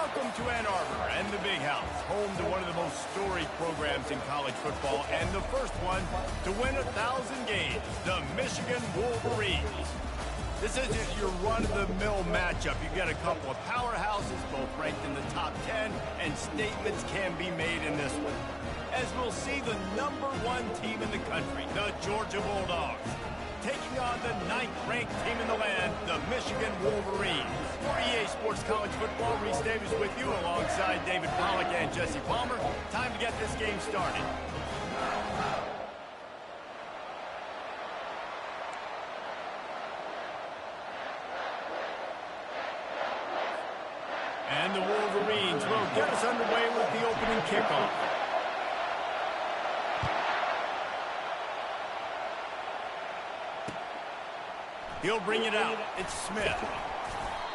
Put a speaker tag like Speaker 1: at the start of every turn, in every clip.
Speaker 1: Welcome to Ann Arbor and the Big House, home to one of the most storied programs in college football and the first one to win 1,000 games, the Michigan Wolverines. This isn't your run-of-the-mill matchup. You get a couple of powerhouses, both ranked in the top 10, and statements can be made in this one. As we'll see the #1 team in the country, the Georgia Bulldogs, taking on the 9th-ranked team in the land, the Michigan Wolverines. For EA Sports College Football, Reese Davis with you alongside David Pollack and Jesse Palmer. Time to get this game started. And the Wolverines will get us underway with the opening kickoff. He'll bring it out. It's Smith.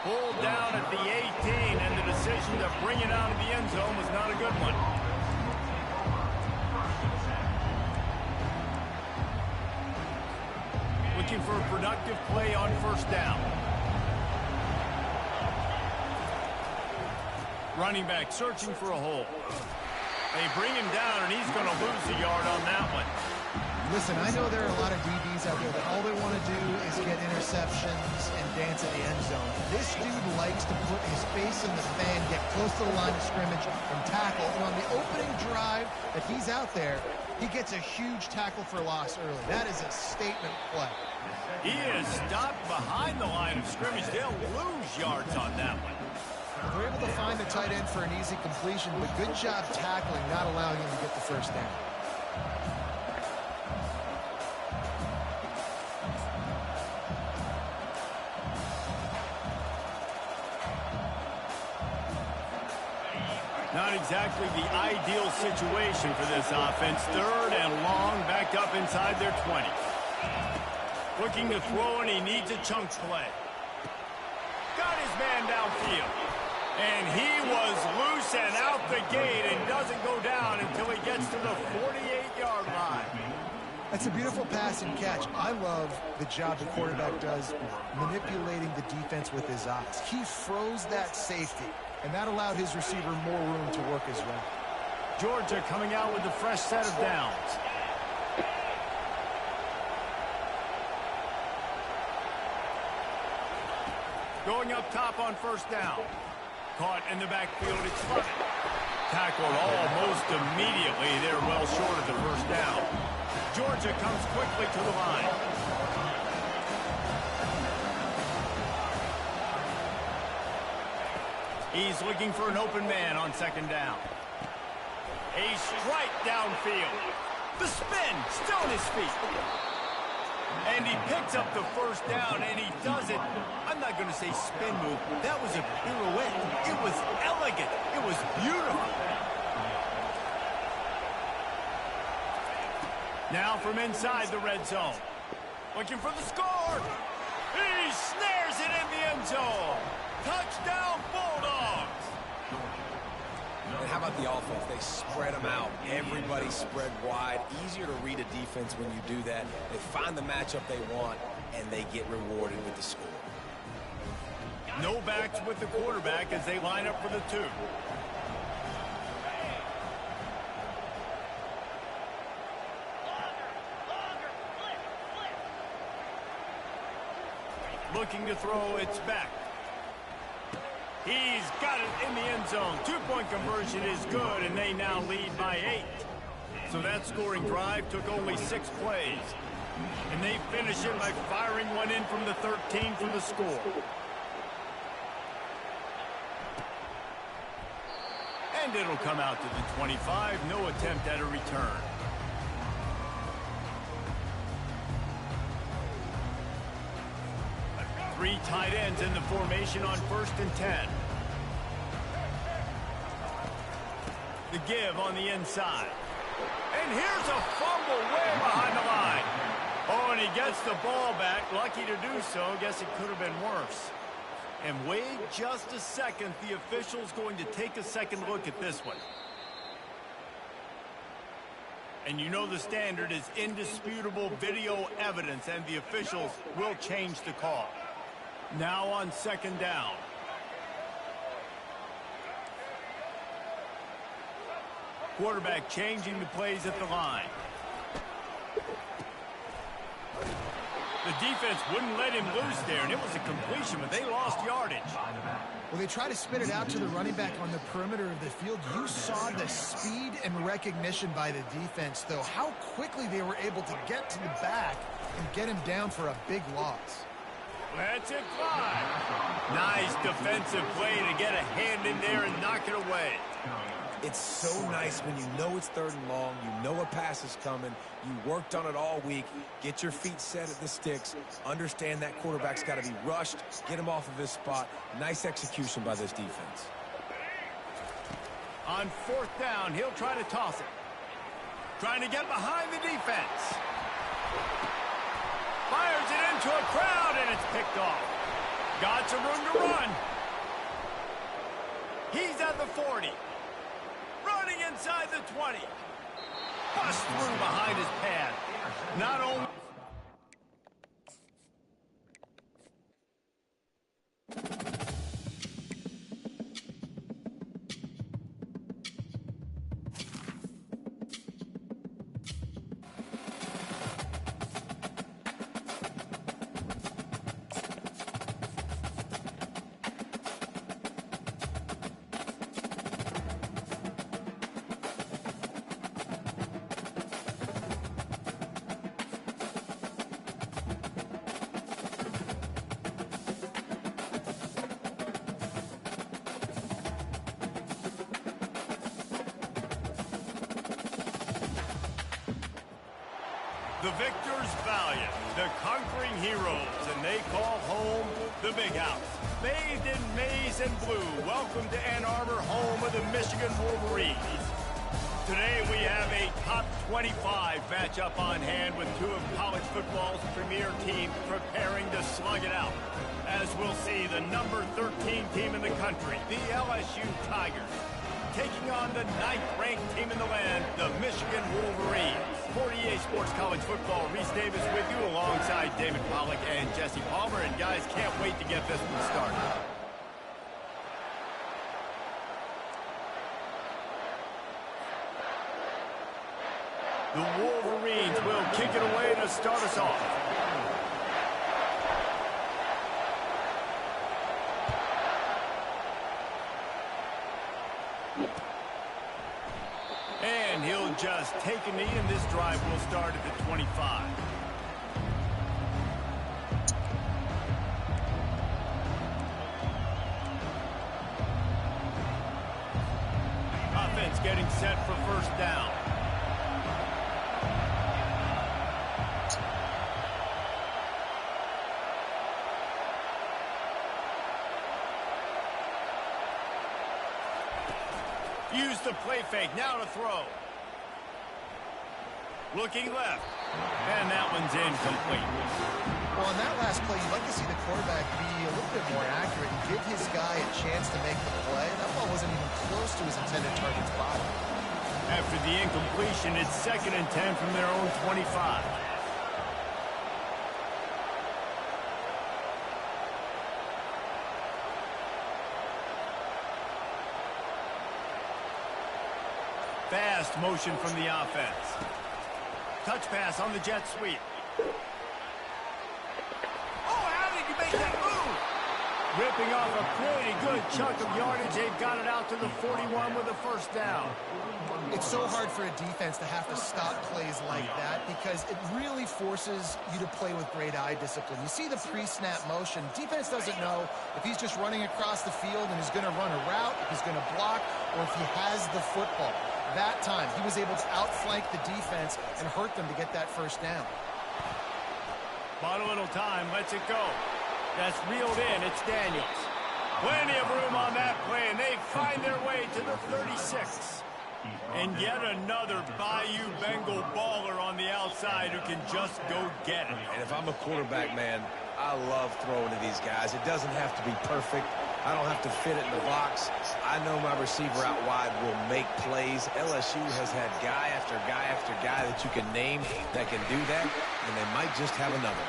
Speaker 1: Pulled down at the 18, and the decision to bring it out of the end zone was not a good one. Looking for a productive play on first down. Running back searching for a hole. They bring him down, and he's going to lose a yard on that one.
Speaker 2: Listen, I know there are a lot of DBs out there that all they want to do is get interceptions and dance in the end zone. This dude likes to put his face in the fan, get close to the line of scrimmage, and tackle. And on the opening drive that he's out there, he gets a huge tackle for loss early. That is a statement play.
Speaker 1: He is stopped behind the line of scrimmage. They'll lose yards on that one.
Speaker 2: They're able to find the tight end for an easy completion, but good job tackling, not allowing him to get the first down.
Speaker 1: Not exactly the ideal situation for this offense. 3rd and long, backed up inside their 20. Looking to throw, and he needs a chunk play. Got his man downfield. And he was loose and out the gate and doesn't go down until he gets to the 48-yard line.
Speaker 2: That's a beautiful pass and catch. I love the job the quarterback does manipulating the defense with his eyes. He froze that safety, and that allowed his receiver more room to work his route.
Speaker 1: Georgia coming out with a fresh set of downs. Going up top on first down. Caught in the backfield, it's Fluffy. Tackled almost immediately. They're well short of the first down. Georgia comes quickly to the line. He's looking for an open man on second down. A strike downfield. The spin, still on his feet. And he picks up the first down, and he does it. I'm not going to say spin move. That was a pirouette. It was elegant. It was beautiful. Now from inside the red zone. Looking for the score. He snares it in the end zone. Touchdown, Bulldogs.
Speaker 3: And how about the offense? They spread them out. Everybody spread wide. Easier to read a defense when you do that. They find the matchup they want, and they get rewarded with the score.
Speaker 1: No backs with the quarterback as they line up for the 2. Looking to throw, it's back. He's got it in the end zone. 2-point conversion is good, and they now lead by 8. So that scoring drive took only 6 plays. And they finish it by firing one in from the 13 for the score. And it'll come out to the 25. No attempt at a return. Three tight ends in the formation on 1st and 10. The give on the inside. And here's a fumble way behind the line. Oh, and he gets the ball back. Lucky to do so. Guess it could have been worse. And wait just a second. The official's going to take a second look at this one. And you know the standard is indisputable video evidence, and the officials will change the call. Now on second down. Quarterback changing the plays at the line. The defense wouldn't let him loose there, and it was a completion, but they lost yardage.
Speaker 2: Well, they try to spit it out to the running back on the perimeter of the field. You saw the speed and recognition by the defense, though, how quickly they were able to get to the back and get him down for a big loss.
Speaker 1: Let's it fly. Nice defensive play to get a hand in there and knock it away.
Speaker 3: It's so nice when you know it's 3rd and long, you know a pass is coming, you worked on it all week, get your feet set at the sticks, understand that quarterback's got to be rushed, get him off of his spot. Nice execution by this defense.
Speaker 1: On 4th down, he'll try to toss it. Trying to get behind the defense. Fires it into a crowd, and it's picked off. Got some room to run. He's at the 40. Running inside the 20. Bust through behind his pad. Not only... The victors valiant, the conquering heroes, and they call home the Big House. Bathed in maize and blue, welcome to Ann Arbor, home of the Michigan Wolverines. Today we have a top 25 matchup on hand with two of college football's premier teams preparing to slug it out. As we'll see, the number 13 team in the country, the LSU Tigers, taking on the 9th-ranked team in the land, the Michigan Wolverines. For EA Sports College Football, Reese Davis with you alongside David Pollack and Jesse Palmer. And guys, can't wait to get this one started. The Wolverines will kick it away to start us off. And he'll just take a knee, and this drive will start at the 25. Offense getting set for 1st down. Use the play fake, now to throw. Looking left, and that one's incomplete.
Speaker 2: Well, on that last play, you'd like to see the quarterback be a little bit more accurate and give his guy a chance to make the play. That ball wasn't even close to his intended target's body.
Speaker 1: After the incompletion, it's 2nd and 10 from their own 25. Fast motion from the offense. Touch pass on the jet sweep. Oh, how did you make that move? Ripping off a pretty good chunk of yardage. They've got it out to the 41 with a 1st down.
Speaker 2: It's so hard for a defense to have to stop plays like that because it really forces you to play with great eye discipline. You see the pre-snap motion. Defense doesn't know if he's just running across the field and he's going to run a route, if he's going to block, or if he has the football. That time, he was able to outflank the defense and hurt them to get that 1st down.
Speaker 1: Bought a little time, lets it go. That's reeled in, it's Daniels. Plenty of room on that play, and they find their way to the 36. And yet another Bayou Bengal baller on the outside who can just go get it.
Speaker 3: And if I'm a quarterback, man, I love throwing to these guys. It doesn't have to be perfect. I don't have to fit it in the box. I know my receiver out wide will make plays. LSU has had guy after guy after guy that you can name that can do that, and they might just have another.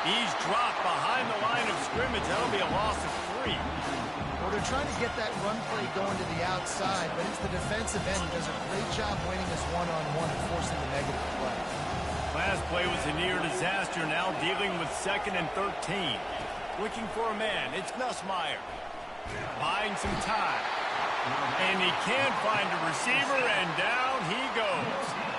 Speaker 1: He's dropped behind the line of scrimmage. That'll be a loss of 3.
Speaker 2: Well, Well, they're trying to get that run play going to the outside, but it's the defensive end who does a great job winning this one-on-one and forcing the negative play.
Speaker 1: Last play was a near disaster, now dealing with 2nd and 13. Looking for a man. It's Nussmeier. Buying some time. And he can't find a receiver, and down he goes.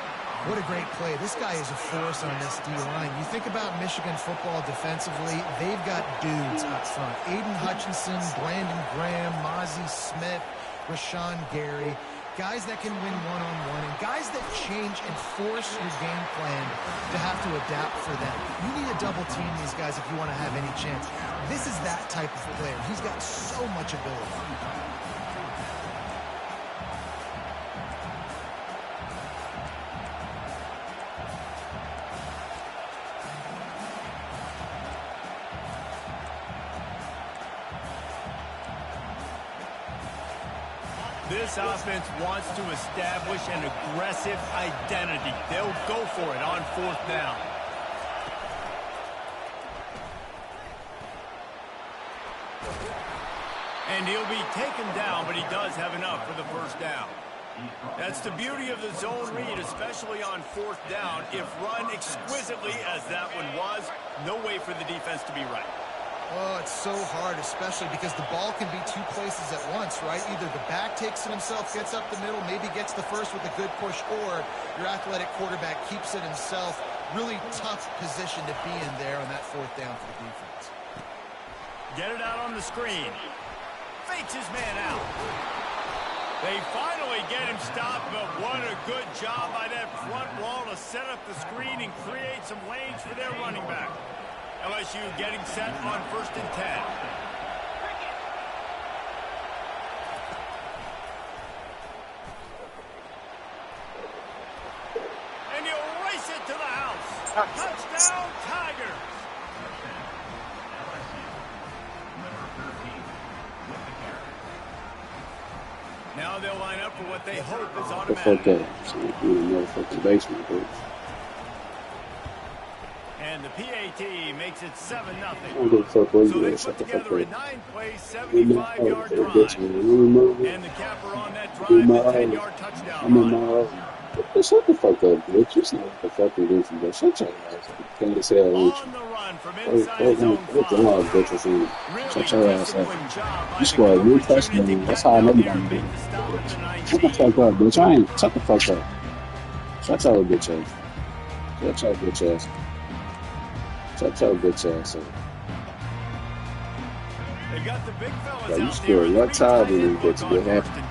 Speaker 2: What a great play. This guy is a force on this D-line. You think about Michigan football defensively, they've got dudes up front. Aiden Hutchinson, Brandon Graham, Mozzie Smith, Rashawn Gary. Guys that can win one-on-one and guys that change and force your game plan to have to adapt for them. You need to double team these guys if you want to have any chance. This is that type of player. He's got so much ability.
Speaker 1: This offense wants to establish an aggressive identity. They'll go for it on 4th down. And he'll be taken down, but he does have enough for the 1st down. That's the beauty of the zone read, especially on 4th down. If run exquisitely as that one was, no way for the defense to be right.
Speaker 2: Oh, it's so hard, especially because the ball can be two places at once, right? Either the back takes it himself, gets up the middle, maybe gets the first with a good push, or your athletic quarterback keeps it himself. Really tough position to be in there on that 4th down for the defense.
Speaker 1: Get it out on the screen. Fakes his man out. They finally get him stopped, but what a good job by that front wall to set up the screen and create some lanes for their running back. LSU getting set on 1st and 10. And he'll race it to the house. Touchdown, Tigers. Now they'll line up for what they hope is automatic. And the PAT makes it 7-0. So they put together a 9-play, 75-yard drive. And the capper on that drive, the 10-yard touchdown run.
Speaker 4: Shut the fuck up, bitch. You sound like a fucking goofy, bro. Shut your ass up. Can't just say that with
Speaker 1: On
Speaker 4: you.
Speaker 1: the run from inside his own 5.
Speaker 4: Shut your ass up. You scored one touchdown. That's how I know you don't do it. Shut the fuck up, bitch. I ain't. Shut the fuck up. Shut your bitch ass. Shut your bitch ass. Shut your bitch ass up.
Speaker 1: They got the big fellas
Speaker 4: Yeah, you
Speaker 1: out
Speaker 4: scored
Speaker 1: there.
Speaker 4: one time and you get to get happy.
Speaker 1: 1st and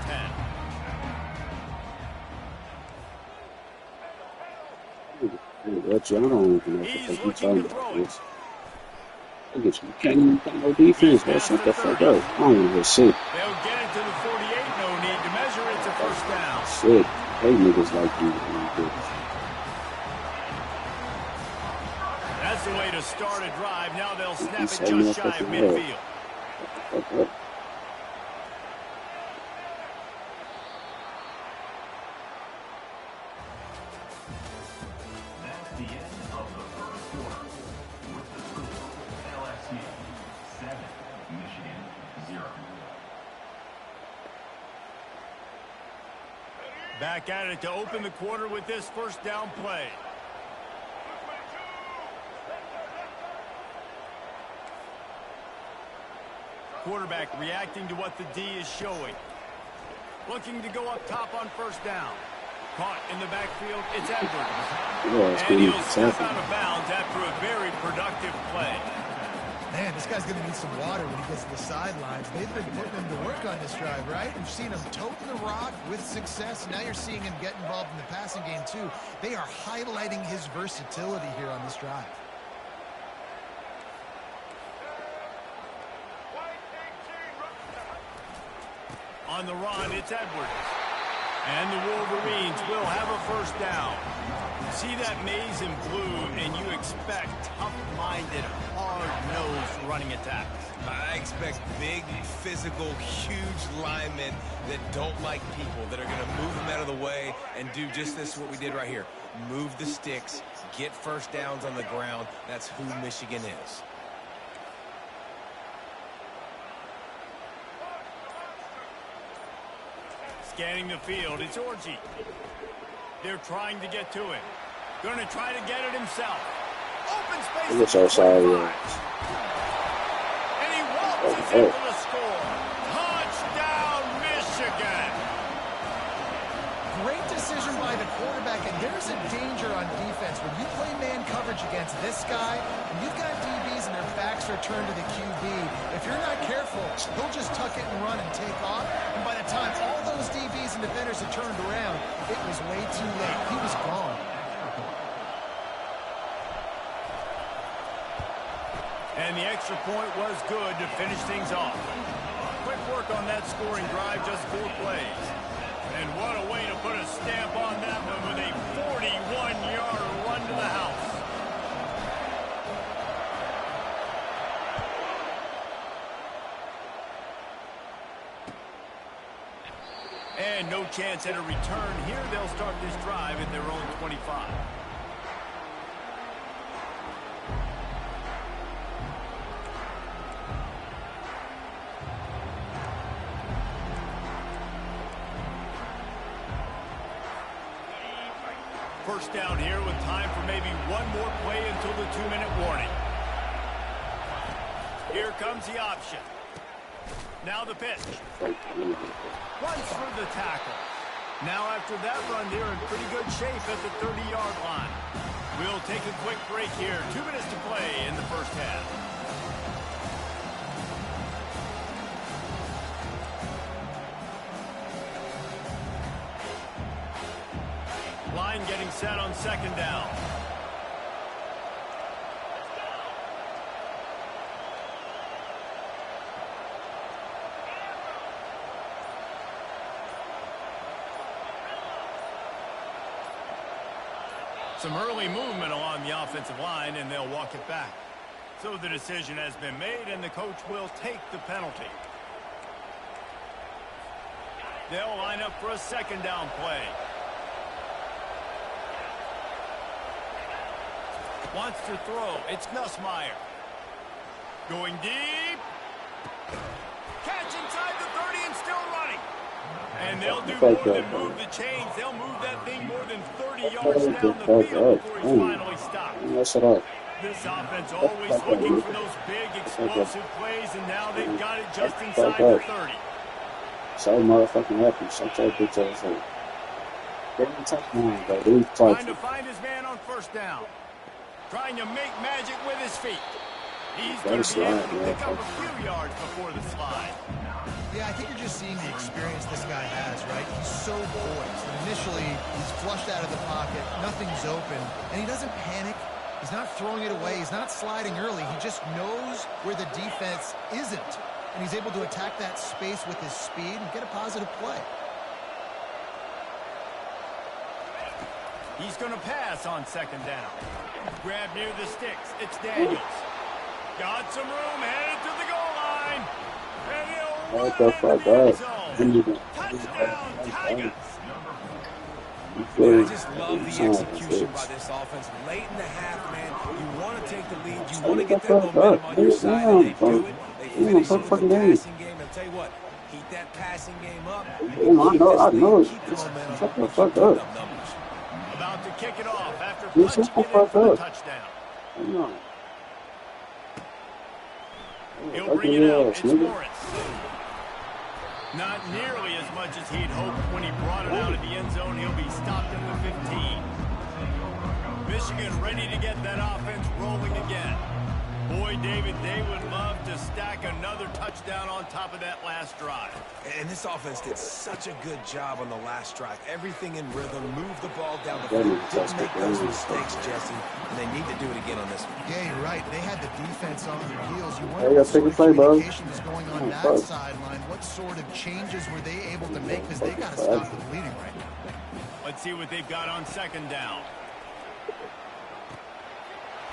Speaker 1: 10.
Speaker 4: What you? I don't even know what the
Speaker 1: He's
Speaker 4: fuck you
Speaker 1: looking
Speaker 4: talking
Speaker 1: to throw
Speaker 4: about,
Speaker 1: it.
Speaker 4: bitch. Look at you. You can't even play no defense, bro. Shut the fuck up. I don't even hear shit.
Speaker 1: They'll get it to the 48. No need to measure it to 1st down.
Speaker 4: Shit. Hey, niggas like you. Bitch.
Speaker 1: That's the way to start a drive. Now they'll snap it
Speaker 4: Setting
Speaker 1: just
Speaker 4: up
Speaker 1: shy
Speaker 4: at
Speaker 1: of
Speaker 4: the head.
Speaker 1: midfield.
Speaker 4: Fuck up.
Speaker 5: That's the end of the 1st quarter. With the score, LSU 7, Michigan 0.
Speaker 1: Back at it to open the quarter with this 1st down play. Quarterback reacting to what the D is showing. Looking to go up top on 1st down. Caught in the backfield, it's Edwards. And he'll step out of bounds after a very productive play.
Speaker 2: Man, this guy's going to need some water when he gets to the sidelines. They've been putting him to work on this drive, right? You've seen him toting the rock with success. Now you're seeing him get involved in the passing game, too. They are highlighting his versatility here on this drive.
Speaker 1: On the run, it's Edwards. And the Wolverines will have a 1st down. See that maze in blue, and you expect tough-minded, hard-nosed running attacks.
Speaker 3: I expect big, physical, huge linemen that don't like people, that are going to move them out of the way and do just this, what we did right here. Move the sticks, get 1st downs on the ground. That's who Michigan is.
Speaker 1: Scanning the field, it's Orji. They're trying to get to it. Going to try to get it himself. Open space.
Speaker 4: Look at your side,
Speaker 1: And he waltzes in for the score. Touchdown, Michigan.
Speaker 2: Great decision by the quarterback, and there's a danger on defense. When you play man coverage against this guy, and you've got DBs and their backs are turned to the QB, if you're not careful, he'll just tuck it and run and take off. And by the time all those DBs and defenders had turned around, it was way too late. He was gone.
Speaker 1: And the extra point was good to finish things off. Quick work on that scoring drive, just 4 plays. And what a way to put a stamp on that one with a 41-yard run to the house. And no chance at a return here. They'll start this drive at their own 25. First down here with time for maybe one more play until the 2-minute warning. Here comes the option. Now the pitch. Runs through the tackle. Now after that run, they're in pretty good shape at the 30-yard line. We'll take a quick break here. 2 minutes to play in the first half. Line getting set on second down. Some early movement along the offensive line, and they'll walk it back. So the decision has been made, and the coach will take the penalty. They'll line up for a second down play. Wants to throw. It's Nussmeier. Going deep. Catch inside the 30 and still running. And they'll do more than move the chains. They'll move that thing more than 30 yards down the field before he's finally stopped. This offense always looking for those big explosive plays, and now they've got it just inside the 30.
Speaker 4: So motherfucking happy. Shut your bitch ass up.
Speaker 1: Trying to find his man on first down. Trying to make magic with his feet. He's going to be able to pick up a few yards before the slide.
Speaker 2: Yeah, I think you're just seeing the experience this guy has, right? He's so poised. And initially, he's flushed out of the pocket. Nothing's open. And he doesn't panic. He's not throwing it away. He's not sliding early. He just knows where the defense isn't. And he's able to attack that space with his speed and get a positive play.
Speaker 1: He's going to pass on second down. Grab near the sticks. It's Daniels. Got some room, headed to the goal line. And he'll run into the end zone. Touchdown, Tigers.
Speaker 3: I just love the execution by this offense. Late in the half, man, you want to take the lead. You want to get that momentum on your side, and they do it. They finish it with the passing game. And tell you what, keep that passing game up.
Speaker 4: I know.
Speaker 3: Shut the fuck up.
Speaker 1: About to kick it off after punching it in for the touchdown. He'll bring it out. It's Morris. Not nearly as much as he'd hoped when he brought it out of the end zone. He'll be stopped at the 15. Michigan ready to get that offense rolling again. Boy, David, they would love to stack another touchdown on top of that last drive.
Speaker 3: And this offense did such a good job on the last drive. Everything in rhythm, move the ball down the field. Didn't make those mistakes, Jesse, and they need to do it again on this one.
Speaker 2: Yeah, you're right. They had the defense on their heels. You wonder what sort of communication is going on that sideline. What sort of changes were they able to make, because they got to stop the bleeding right now.
Speaker 1: Let's see what they've got on second down.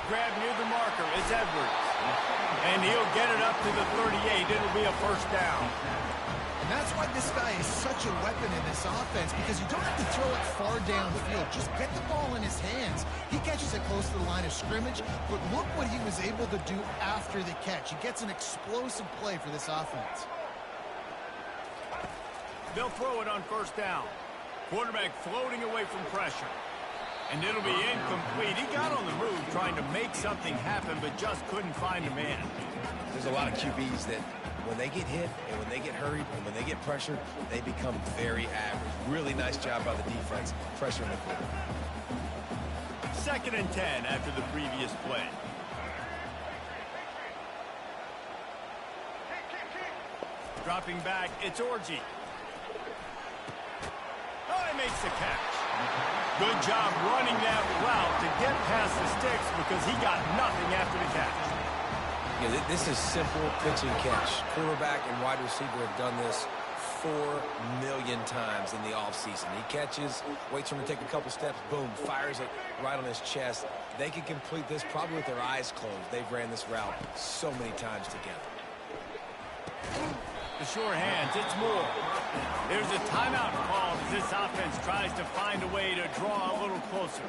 Speaker 1: Grab near the marker. It's Edwards. And he'll get it up to the 38. It'll be a first down.
Speaker 2: And that's why this guy is such a weapon in this offense, because you don't have to throw it far downfield. Just get the ball in his hands. He catches it close to the line of scrimmage, but look what he was able to do after the catch. He gets an explosive play for this offense.
Speaker 1: They'll throw it on first down. Quarterback floating away from pressure. And it'll be incomplete. He got on the move trying to make something happen, but just couldn't find a man.
Speaker 3: There's a lot of QBs that when they get hit and when they get hurried and when they get pressured, they become very average. Really nice job by the defense pressuring the quarterback.
Speaker 1: 2nd and 10 after the previous play. Dropping back, it's Orji. Oh, he makes the catch. Good job running that route to get past the sticks because he got nothing after the catch.
Speaker 3: Yeah, this is simple pitch and catch. Quarterback and wide receiver have done this 4 million times in the offseason. He catches, waits for him to take a couple steps, boom, fires it right on his chest. They can complete this probably with their eyes closed. They've ran this route so many times together.
Speaker 1: The sure hands, it's Moore. There's a timeout called as this offense tries to find a way to draw a little closer.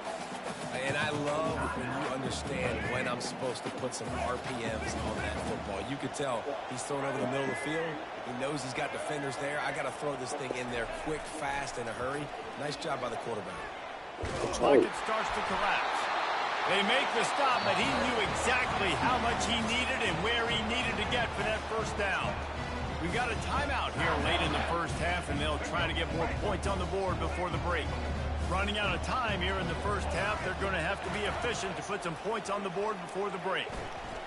Speaker 3: And I love when you understand when I'm supposed to put some RPMs on that football. You could tell he's thrown over the middle of the field. He knows he's got defenders there. I got to throw this thing in there quick, fast, in a hurry. Nice job by the quarterback.
Speaker 1: Pocket starts to collapse. They make the stop, but he knew exactly how much he needed and where he needed to get for that first down. We've got a timeout here late in the first half, and they'll try to get more points on the board before the break. Running out of time here in the first half, they're going to have to be efficient to put some points on the board before the break.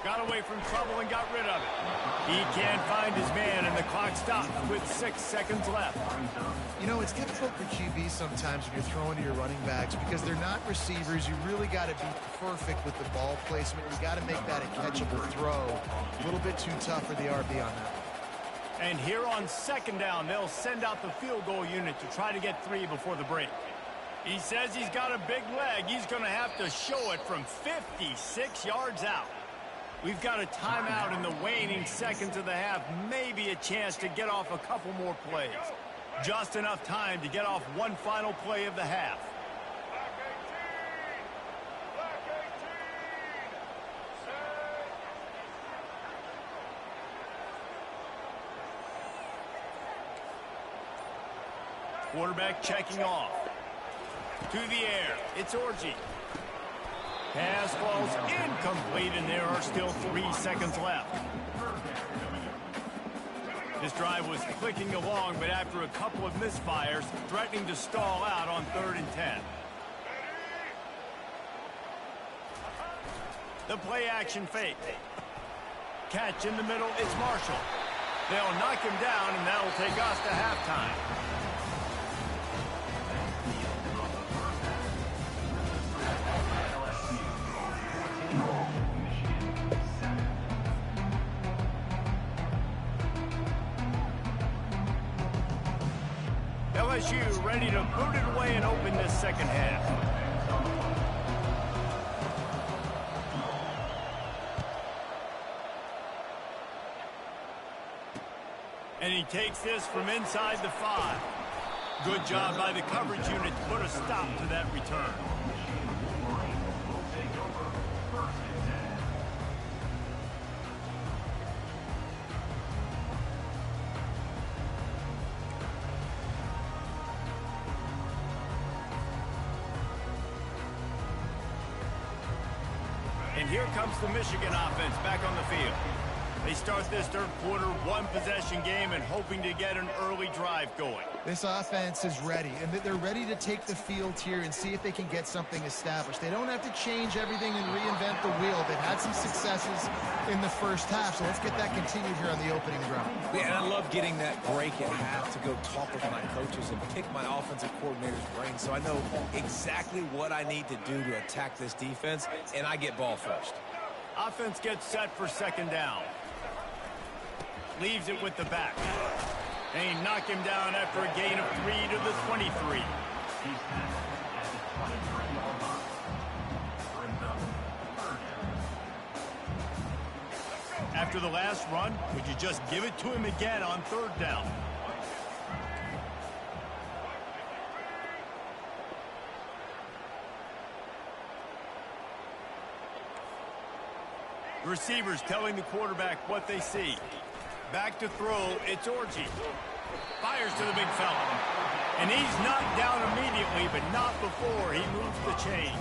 Speaker 1: Got away from trouble and got rid of it. He can't find his man, and the clock stops with 6 seconds left.
Speaker 2: You know, it's difficult for QBs sometimes when you're throwing to your running backs because they're not receivers. You really got to be perfect with the ball placement. You got to make that a catchable throw. A little bit too tough for the RB on that.
Speaker 1: And here on 2nd down, they'll send out the field goal unit to try to get 3 before the break. He says he's got a big leg. He's going to have to show it from 56 yards out. We've got a timeout in the waning seconds of the half. Maybe a chance to get off a couple more plays. Just enough time to get off one final play of the half. Quarterback checking off. To the air, it's Orji. Pass falls incomplete, and there are still 3 seconds left. This drive was clicking along, but after a couple of misfires, threatening to stall out on 3rd and 10. The play action fake. Catch in the middle, it's Marshall. They'll knock him down, and that'll take us to halftime. LSU ready to boot it away and open this second half. And he takes this from inside the 5. Good job by the coverage unit to put a stop to that return. And here comes the Michigan offense back on the field. They start this third quarter one-possession game and hoping to get an early drive going.
Speaker 2: This offense is ready, and they're ready to take the field here and see if they can get something established. They don't have to change everything and reinvent the wheel. They've had some successes in the first half, so let's get that continued here on the opening drive.
Speaker 3: Yeah, and I love getting that break at half to go talk with my coaches and pick my offensive coordinator's brain so I know exactly what I need to do to attack this defense, and I get ball first.
Speaker 1: Offense gets set for 2nd down. Leaves it with the back. They knock him down after a gain of 3 to the 23. After the last run, would you just give it to him again on 3rd down? Receivers telling the quarterback what they see. Back to throw, it's Orji. Fires to the big fella. And he's knocked down immediately, but not before he moves the chains.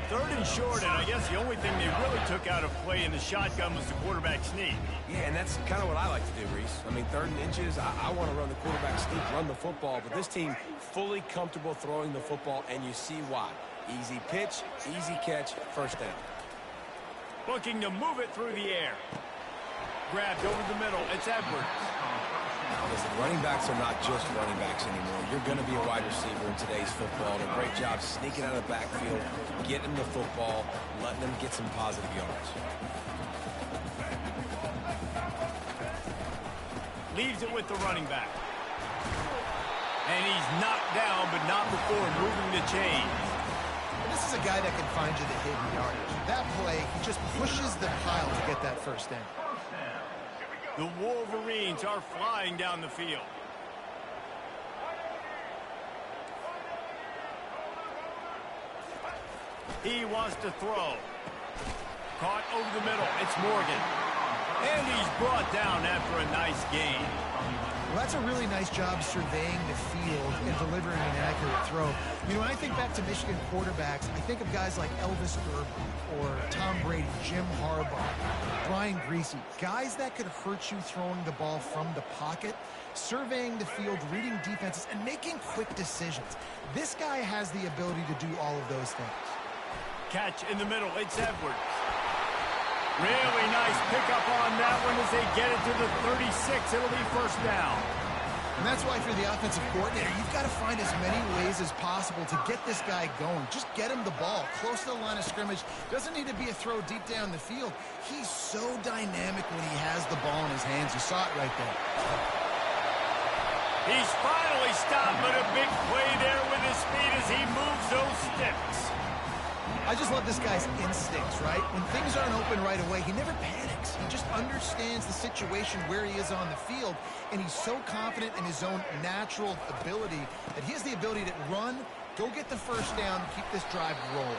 Speaker 1: 3rd and short, and I guess the only thing they really took out of play in the shotgun was the quarterback sneak.
Speaker 3: Yeah, and that's kind of what I like to do, Reese. I mean, 3rd and inches, I want to run the quarterback sneak, run the football, but this team fully comfortable throwing the football, and you see why. Easy pitch, easy catch, first down.
Speaker 1: Looking to move it through the air. Grabbed over the middle. It's Edwards.
Speaker 3: Listen, running backs are not just running backs anymore. You're going to be a wide receiver in today's football. And a great job sneaking out of the backfield, getting the football, letting them get some positive yards.
Speaker 1: Leaves it with the running back. And he's knocked down, but not before moving the chains.
Speaker 2: This is a guy that can find you the hidden yardage. That play, he just pushes the pile to get that first down.
Speaker 1: The Wolverines are flying down the field. He wants to throw. Caught over the middle. It's Morgan. And he's brought down after a nice gain.
Speaker 2: Well, that's a really nice job surveying the field and delivering an accurate throw. You know, when I think back to Michigan quarterbacks, I think of guys like Elvis Gerber or Tom Brady, Jim Harbaugh, Brian Griese, guys that could hurt you throwing the ball from the pocket, surveying the field, reading defenses, and making quick decisions. This guy has the ability to do all of those things.
Speaker 1: Catch in the middle. It's Edwards. Really nice pickup on that one as they get it to the 36. It'll be first down.
Speaker 2: And that's why for the offensive coordinator, you've got to find as many ways as possible to get this guy going. Just get him the ball close to the line of scrimmage. Doesn't need to be a throw deep down the field. He's so dynamic when he has the ball in his hands. You saw it right there.
Speaker 1: He's finally stopped, but a big play there with his speed as he moves those sticks.
Speaker 2: I just love this guy's instincts, right? When things aren't open right away, he never panics. He just understands the situation where he is on the field, and he's so confident in his own natural ability that he has the ability to run, go get the first down, and keep this drive rolling.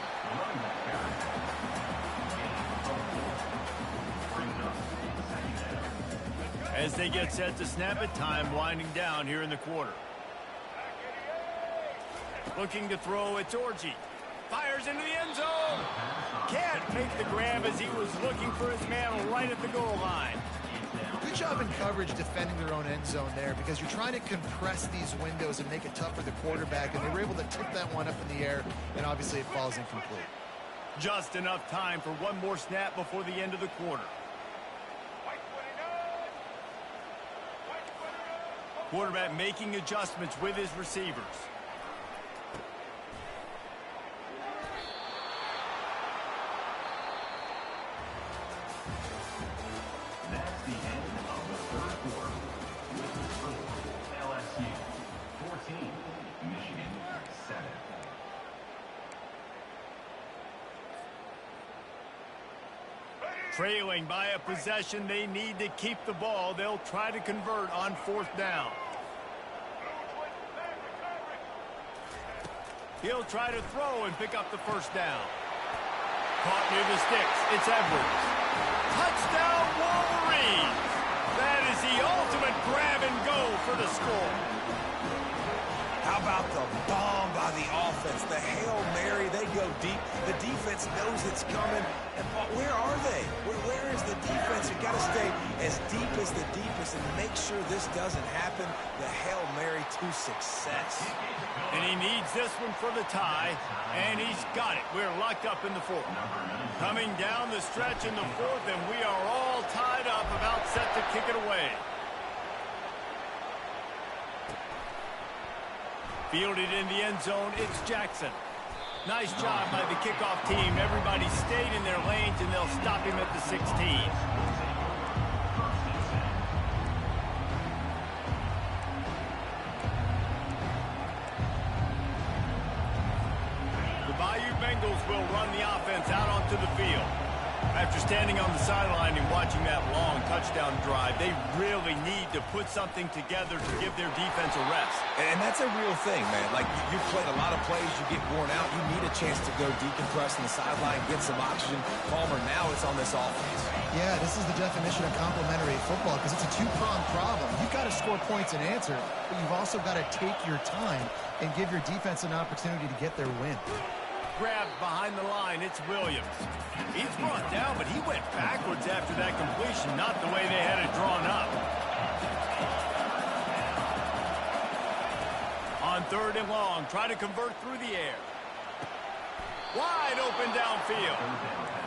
Speaker 1: As they get set to snap it, time winding down here in the quarter. Looking to throw, it's Orji. Fires into the end zone. Can't make the grab as he was looking for his man right at the goal line.
Speaker 2: Good job in coverage defending their own end zone there because you're trying to compress these windows and make it tough for the quarterback, and they were able to tip that one up in the air, and obviously it falls incomplete.
Speaker 1: Just enough time for one more snap before the end of the quarter. Quarterback making adjustments with his receivers.
Speaker 5: That's the end of the third quarter. With the score, LSU 14, Michigan 7.
Speaker 1: Trailing by a possession, they need to keep the ball. They'll try to convert on fourth down. He'll try to throw and pick up the first down. Caught near the sticks. It's Edwards. Touchdown, Wolverines! That is the ultimate grab and go for the score.
Speaker 3: How about the bomb by the offense? The Hail Mary, they go deep. The defense knows it's coming. And where are they? Where is the defense? You've got to stay as deep as the deepest and make sure this doesn't happen. The Hail Mary to success.
Speaker 1: And he needs this one for the tie, and he's got it. We're locked up in the fourth. Coming down the stretch in the fourth, and we are all tied up, about set to kick it away. Fielded in the end zone, it's Jackson. Nice job by the kickoff team. Everybody stayed in their lanes, and they'll stop him at the 16. The Bayou Bengals will run the offense out onto the field. After standing on the sideline and watching that long touchdown drive, they really need to put something together to give their defense a rest.
Speaker 3: And that's a real thing, man. Like, you've played a lot of plays, you get worn out, you need a chance to go decompress on the sideline, get some oxygen. Palmer, now it's on this offense.
Speaker 2: Yeah, this is the definition of complementary football because it's a two-pronged problem. You've got to score points and answer, but you've also got to take your time and give your defense an opportunity to get their win.
Speaker 1: Grabbed behind the line, it's Williams. He's brought down, but he went backwards after that completion, not the way they had it drawn up. On 3rd and long, try to convert through the air. Wide open downfield.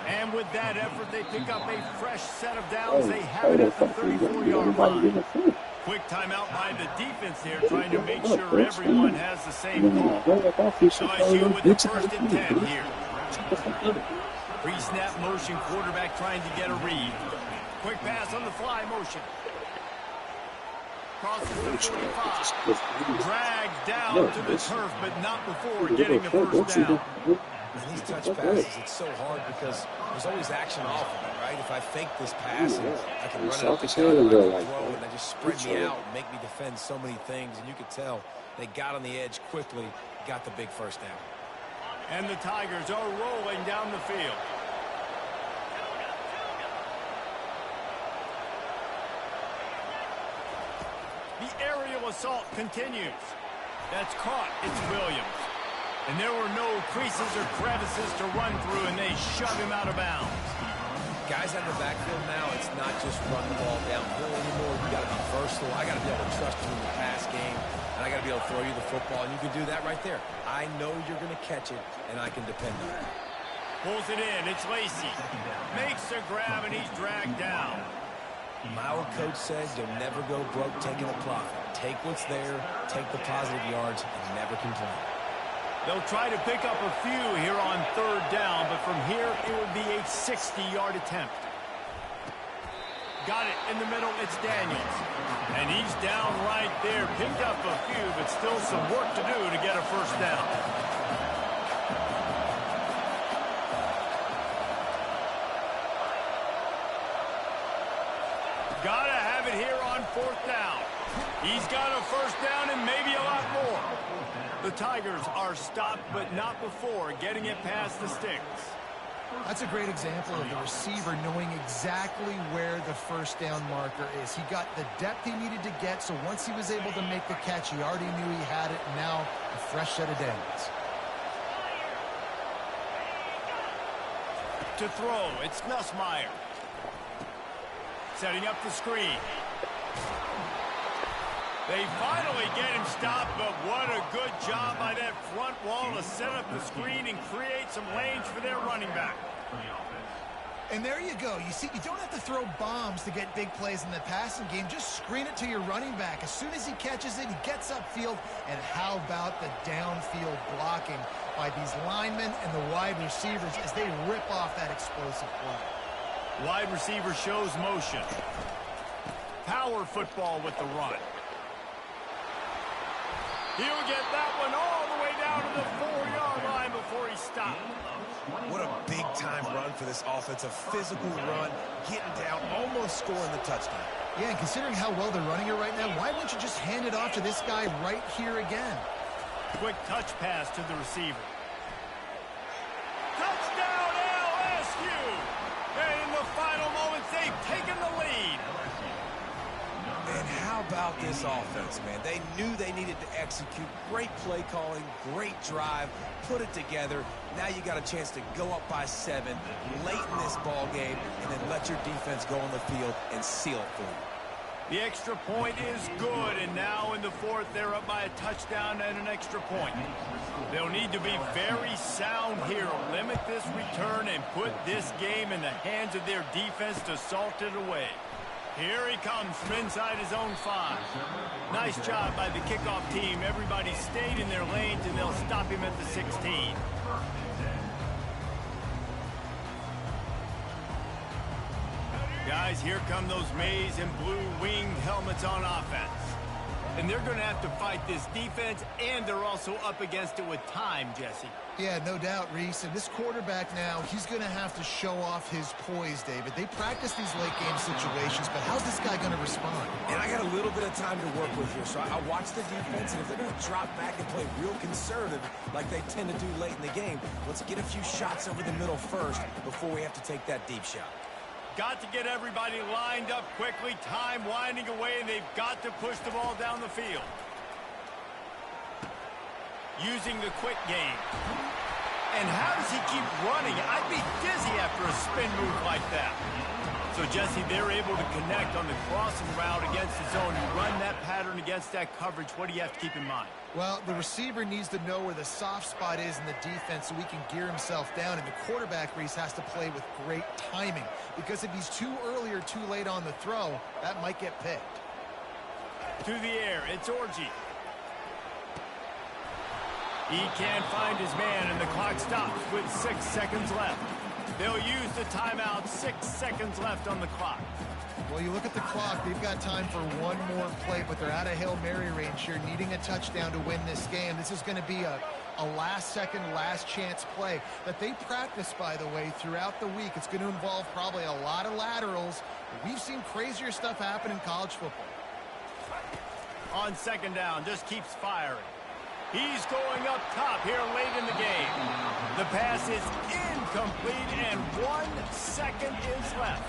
Speaker 1: And with that effort, they pick up a fresh set of downs. They have it at the 34-yard line. Quick timeout by the defense here, trying to make sure everyone has the same call. LSU with the 1st and 10 here. Pre-snap motion, quarterback trying to get a read. Quick pass on the fly motion. Crosses the 45. Dragged down to the turf, but not before getting the first down.
Speaker 3: And these touch passes, it's so hard because there's always action off of it, right? If I fake this pass, and I can run it up the gut, and throw it, and they just spread me out and make me defend so many things. And you could tell they got on the edge quickly, got the big first down.
Speaker 1: And the Tigers are rolling down the field. The aerial assault continues. That's caught. It's Williams. And there were no creases or crevices to run through, and they shove him out of bounds.
Speaker 3: Guys out of the backfield now, it's not just run the ball downhill anymore. You got to be versatile. I got to be able to trust you in the pass game, and I got to be able to throw you the football, and you can do that right there. I know you're going to catch it, and I can depend on it.
Speaker 1: Pulls it in. It's Lacy. Makes a grab, and he's dragged down.
Speaker 3: My old coach said you'll never go broke taking a profit. Take what's there, take the positive yards, and never complain.
Speaker 1: They'll try to pick up a few here on 3rd down, but from here it would be a 60-yard attempt. Got it in the middle. It's Daniels. And he's down right there. Picked up a few, but still some work to do to get a first down. Gotta have it here on 4th down. He's got a first down and maybe a lot more. The Tigers are stopped, but not before getting it past the sticks.
Speaker 2: That's a great example of the receiver knowing exactly where the first down marker is. He got the depth he needed to get, so once he was able to make the catch, he already knew he had it. Now, a fresh set of downs.
Speaker 1: To throw, it's Nussmeier. Setting up the screen. They finally get him stopped, but what a good job by that front wall to set up the screen and create some lanes for their running back.
Speaker 2: And there you go. You see, you don't have to throw bombs to get big plays in the passing game. Just screen it to your running back. As soon as he catches it, he gets upfield. And how about the downfield blocking by these linemen and the wide receivers as they rip off that explosive play.
Speaker 1: Wide receiver shows motion. Power football with the run. He'll get that one all the way down to the 4-yard line before he stopped.
Speaker 3: What a big-time run for this offense. A physical run, getting down, almost scoring the touchdown.
Speaker 2: Yeah, and considering how well they're running it right now, why wouldn't you just hand it off to this guy right here again?
Speaker 1: Quick touch pass to the receiver. Touchdown, LSU! And in the final moments, they've taken the lead.
Speaker 3: And how about this offense, man? They knew they needed to execute. Great play calling, great drive, put it together. Now you got a chance to go up by 7 late in this ball game and then let your defense go on the field and seal it for you.
Speaker 1: The extra point is good, and now in the 4th, they're up by a touchdown and an extra point. They'll need to be very sound here, limit this return, and put this game in the hands of their defense to salt it away. Here he comes from inside his own 5. Nice job by the kickoff team. Everybody stayed in their lanes, and they'll stop him at the 16. Guys, here come those maize and blue winged helmets on offense. And they're going to have to fight this defense, and they're also up against it with time, Jesse.
Speaker 2: Yeah, no doubt, Reese. And this quarterback now, he's going to have to show off his poise, David. They practice these late-game situations, but how's this guy going to respond?
Speaker 3: And I got a little bit of time to work with here, so I watch the defense, and if they're going to drop back and play real conservative like they tend to do late in the game, let's get a few shots over the middle first before we have to take that deep shot.
Speaker 1: Got to get everybody lined up quickly. Time winding away, and they've got to push the ball down the field. Using the quick game. And how does he keep running? I'd be dizzy after a spin move like that. So, Jesse, they're able to connect on the crossing route against the zone. You run that pattern against that coverage. What do you have to keep in mind?
Speaker 2: Well, the receiver needs to know where the soft spot is in the defense so he can gear himself down. And the quarterback, Reese, has to play with great timing. Because if he's too early or too late on the throw, that might get picked.
Speaker 1: To the air, it's Orji. He can't find his man, and the clock stops with 6 seconds left. They'll use the timeout, 6 seconds left on the clock.
Speaker 2: Well, you look at the clock, they've got time for one more play, but they're out of Hail Mary range here, needing a touchdown to win this game. This is going to be a last-second, last-chance play that they practice, by the way, throughout the week. It's going to involve probably a lot of laterals. We've seen crazier stuff happen in college football.
Speaker 1: On second down, just keeps firing. He's going up top here late in the game. The pass is incomplete, and 1 second is left.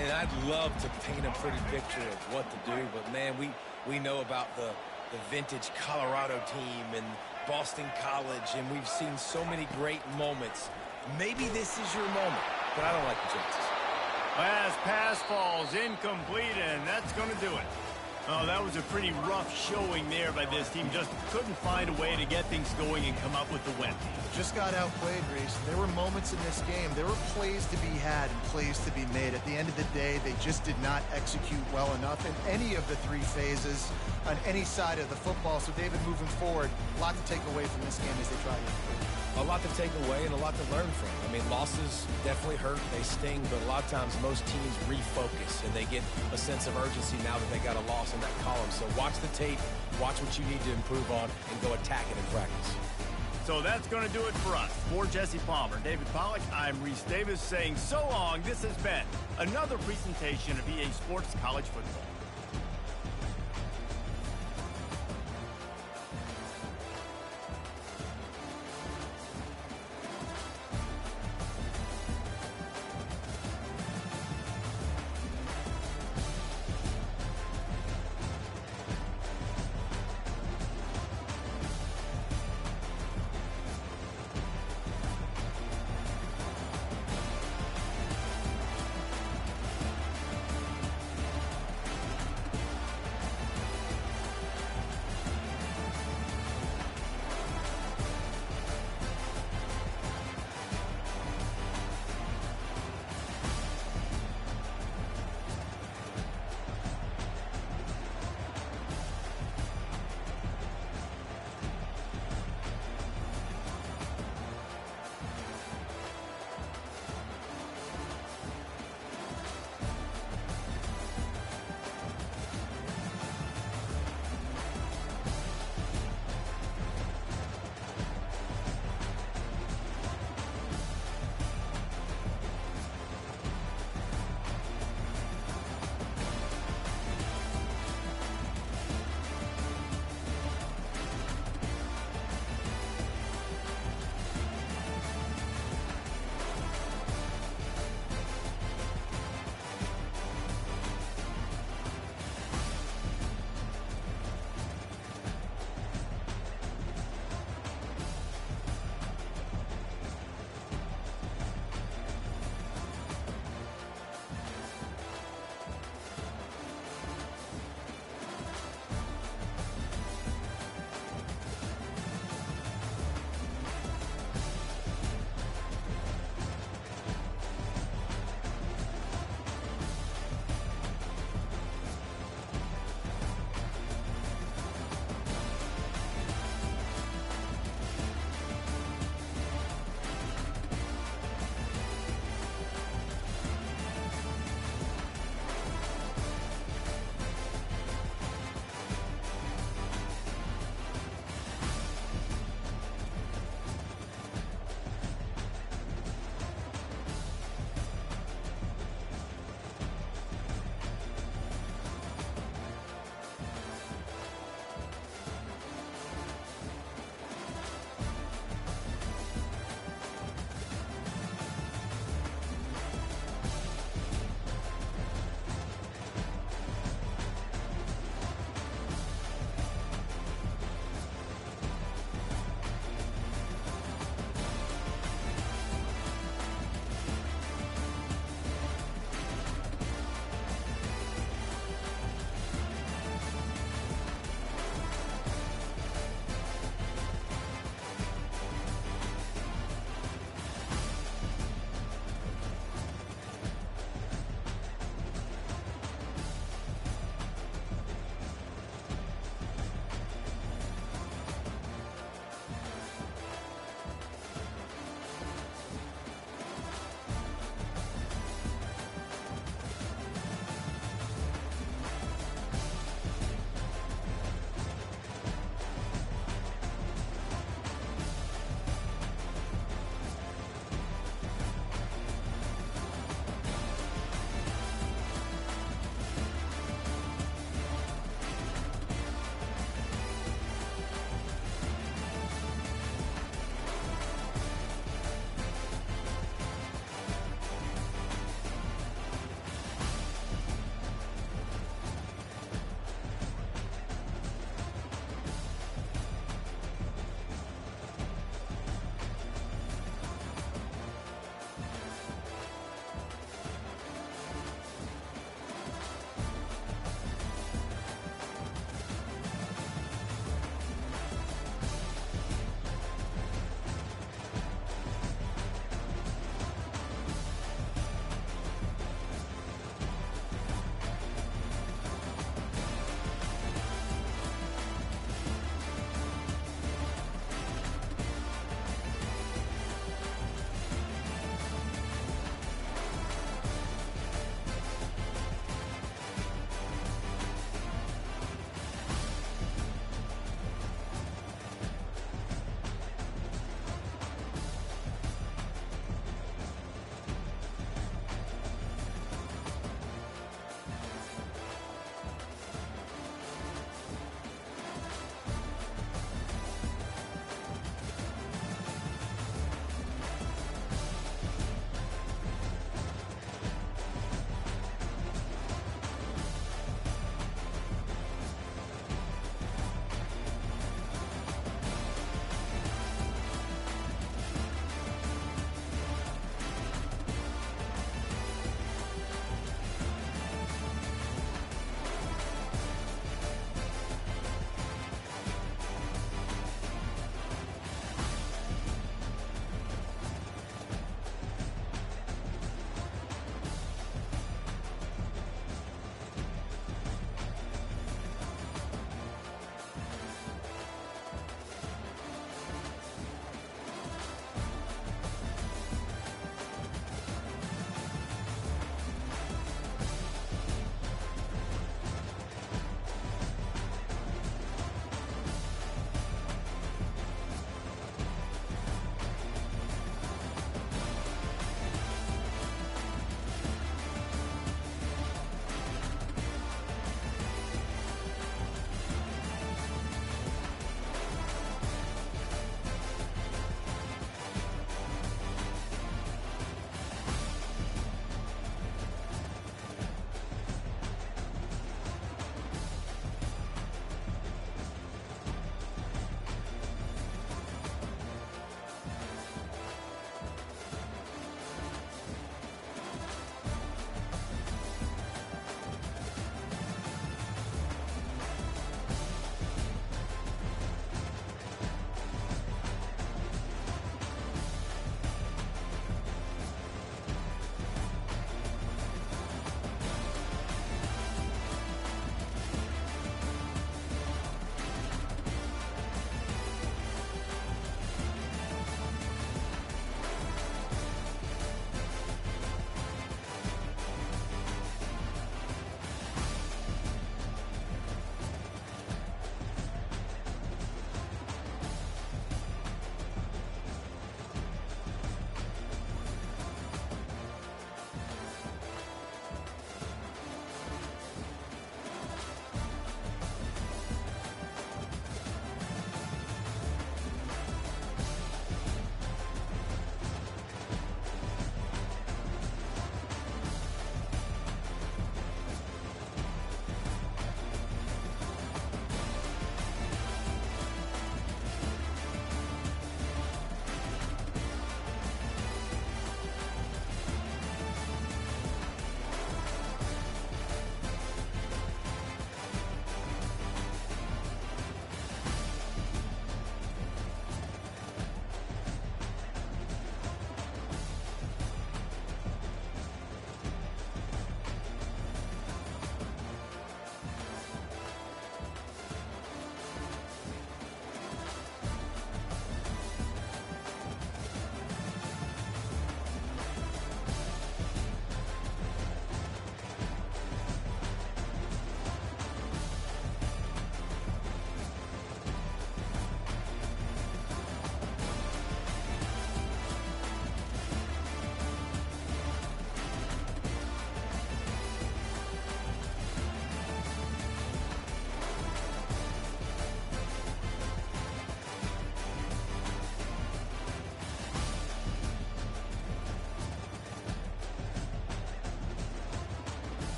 Speaker 3: And I'd love to paint a pretty picture of what to do, but, man, we know about the vintage Colorado team and Boston College, and we've seen so many great moments. Maybe this is your moment, but I don't like the chances.
Speaker 1: Last pass falls incomplete, and that's going to do it. Oh, that was a pretty rough showing there by this team. Just couldn't find a way to get things going and come up with the win.
Speaker 2: Just got outplayed, Reese. There were moments in this game. There were plays to be had and plays to be made. At the end of the day, they just did not execute well enough in any of the 3 phases on any side of the football. So, David, moving forward, a lot to take away from this game as they try to improve.
Speaker 3: A lot to take away and a lot to learn from. I mean, losses definitely hurt, they sting, but a lot of times most teams refocus and they get a sense of urgency now that they got a loss in that column. So watch the tape, watch what you need to improve on, and go attack it in practice.
Speaker 1: So that's going to do it for us. For Jesse Palmer, David Pollack, I'm Reese Davis saying so long. This has been another presentation of EA Sports College Football.